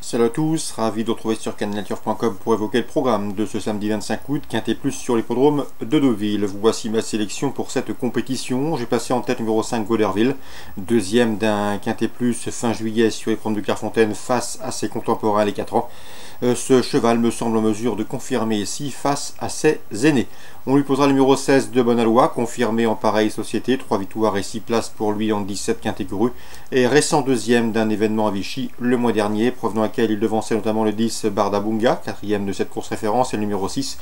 Salut à tous, ravi de vous retrouver sur canalnature.com pour évoquer le programme de ce samedi 25 août, Quintet Plus sur l'hippodrome de Deauville. Voici ma sélection pour cette compétition. J'ai passé en tête numéro 5 Goderville, deuxième d'un Quintet Plus fin juillet sur l'hippodrome de Clairefontaine face à ses contemporains les 4 ans. Ce cheval me semble en mesure de confirmer ici face à ses aînés. On lui posera le numéro 16 de Bonalois, confirmé en pareille société, 3 victoires et 6 places pour lui en 17 quintés courus, et récent deuxième d'un événement à Vichy le mois dernier, preuve dans laquelle il devançait notamment le 10 Bardabunga, quatrième de cette course référence, et le numéro 6,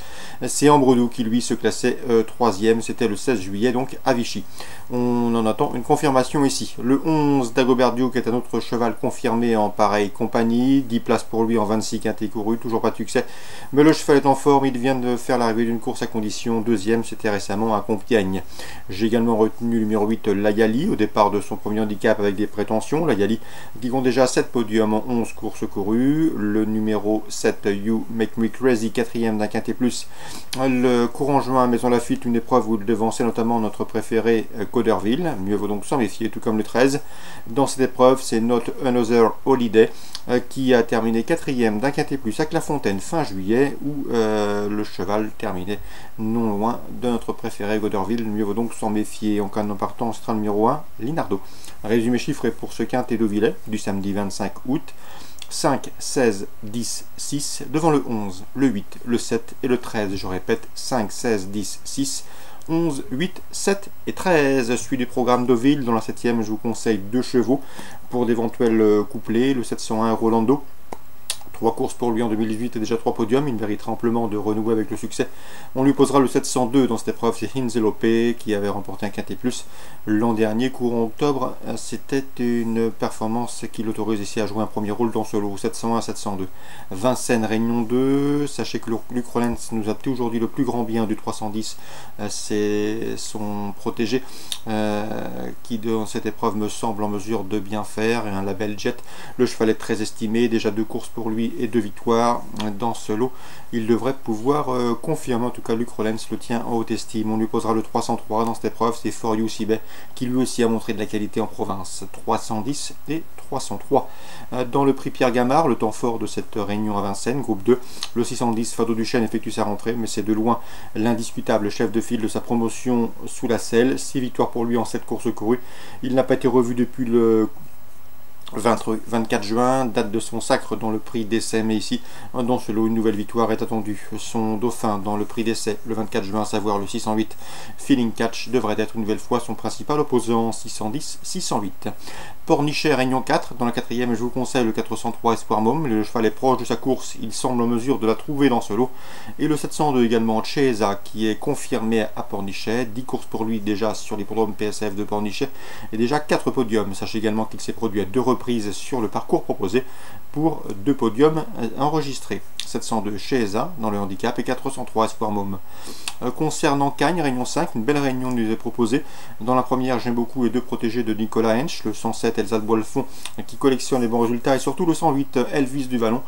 c'est Ambredou qui lui se classait troisième, c'était le 16 juillet donc à Vichy. On en attend une confirmation ici. Le 11 Dagobert Duke est un autre cheval confirmé en pareille compagnie, 10 places pour lui en 26 quintés courus, toujours pas de succès, mais le cheval est en forme, il vient de faire l'arrivée d'une course à condition. Deuxième, c'était récemment à Compiègne. J'ai également retenu le numéro 8, Layali, au départ de son premier handicap avec des prétentions. Layali qui compte déjà 7 podiums en 11 courses courues. Le numéro 7, You Make Me Crazy, quatrième d'un quintet plus. Le courant juin à Maison Lafitte, une épreuve où il devançait notamment notre préféré Goderville. Mieux vaut donc s'en méfier, tout comme le 13. Dans cette épreuve, c'est Not Another Holiday qui a terminé quatrième d'un quintet plus à Clairefontaine fin juillet, où le cheval terminait non loin de notre préféré Goderville. Mieux vaut donc s'en méfier. En cas de non partant, ce sera le numéro 1, Linardo. Résumé chiffré pour ce quintet Deauvillais du samedi 25 août. 5, 16, 10, 6, devant le 11, le 8, le 7 et le 13. Je répète, 5, 16, 10, 6, 11, 8, 7 et 13. Suite du programme Deauville. Dans la 7e, je vous conseille 2 chevaux pour d'éventuels couplets. Le 701 Rolando. 3 courses pour lui en 2018 et déjà 3 podiums, il mériterait amplement de renouer avec le succès. On lui posera le 702 dans cette épreuve, c'est Hinzelope qui avait remporté un quintet plus l'an dernier, courant octobre. C'était une performance qui l'autorise ici à jouer un premier rôle dans ce lot, 701-702. Vincennes Réunion 2, sachez que Luc Rollens nous a dit aujourd'hui le plus grand bien du 310, c'est son protégé qui dans cette épreuve me semble en mesure de bien faire, et un label Jet. Le cheval est très estimé, déjà 2 courses pour lui et 2 victoires dans ce lot. Il devrait pouvoir confirmer, en tout cas Luc Rollens le tient en haute estime. On lui posera le 303 dans cette épreuve, c'est For You Sibet qui lui aussi a montré de la qualité en province, 310 et 303. Dans le prix Pierre Gamard, le temps fort de cette réunion à Vincennes, groupe 2, le 610 Fado Duchesne effectue sa rentrée, mais c'est de loin l'indiscutable chef de file de sa promotion sous la selle. 6 victoires pour lui en 7 courses courues. Il n'a pas été revu depuis le 24 juin, date de son sacre dans le prix d'essai, mais ici, dans ce lot, une nouvelle victoire est attendue. Son dauphin dans le prix d'essai, le 24 juin, à savoir le 608 Feeling Catch, devrait être une nouvelle fois son principal opposant, 610-608. Pornichet, Réunion 4, dans la 4e, je vous conseille le 403 Espoir Môme. Le cheval est proche de sa course, il semble en mesure de la trouver dans ce lot. Et le 702 également, Cheza, qui est confirmé à Pornichet, 10 courses pour lui déjà sur l'hippodrome PSF de Pornichet, et déjà 4 podiums. Sachez également qu'il s'est produit à 2 reprises sur le parcours proposé pour 2 podiums enregistrés. 702 chez ESA dans le handicap et 403 Espoir Môme. Concernant Cagnes, Réunion 5, une belle réunion nous est proposée. Dans la première, j'aime beaucoup les 2 protégés de Nicolas Hensch, le 107 Elsa de Boilfond qui collectionne les bons résultats, et surtout le 108 Elvis du Vallon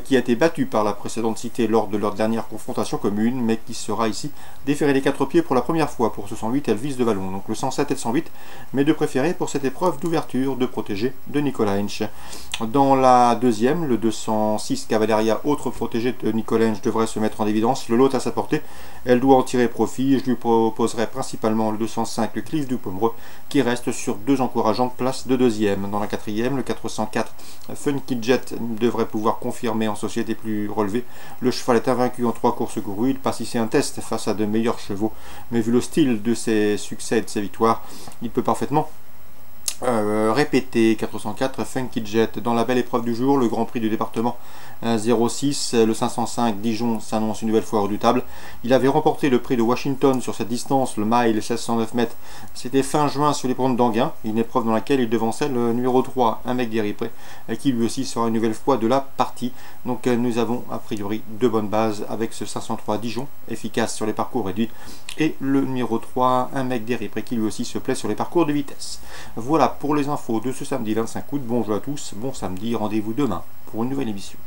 qui a été battu par la précédente cité lors de leur dernière confrontation commune, mais qui sera ici déféré les 4 pieds pour la première fois pour ce 108 Elvis de Vallon. Donc le 107 et le 108, mes 2 préférés pour cette épreuve d'ouverture de protégés de Nicolas Hensch. Dans la deuxième, le 206 Cavaleria, autre protégé de Nicolas Hensch, devrait se mettre en évidence. Le lot à sa portée, elle doit en tirer profit. Je lui proposerai principalement le 205, le Cliff du Pomereux, qui reste sur 2 encourageantes places de deuxième. Dans la 4e, le 404 Funky Jet devrait pouvoir confirmer en société plus relevée. Le cheval est invaincu en 3 courses courues. Il passe ici un test face à de meilleurs chevaux, mais vu le style de ses succès et de ses victoires, il peut parfaitement répété. 404 Funky Jet. Dans la belle épreuve du jour, le Grand Prix du département 06, le 505 Dijon s'annonce une nouvelle fois redoutable. Il avait remporté le prix de Washington sur cette distance, le mile 1609 mètres. C'était fin juin sur les l'hippodrome d'Anguin, une épreuve dans laquelle il devançait le numéro 3, un mec d'Éripré, qui lui aussi sera une nouvelle fois de la partie. Donc nous avons a priori 2 bonnes bases avec ce 503 Dijon, efficace sur les parcours réduits, et le numéro 3, un mec d'Éripré, qui lui aussi se plaît sur les parcours de vitesse. Voilà pour les infos de ce samedi 25 août. Bonjour à tous, bon samedi, rendez-vous demain pour une nouvelle émission.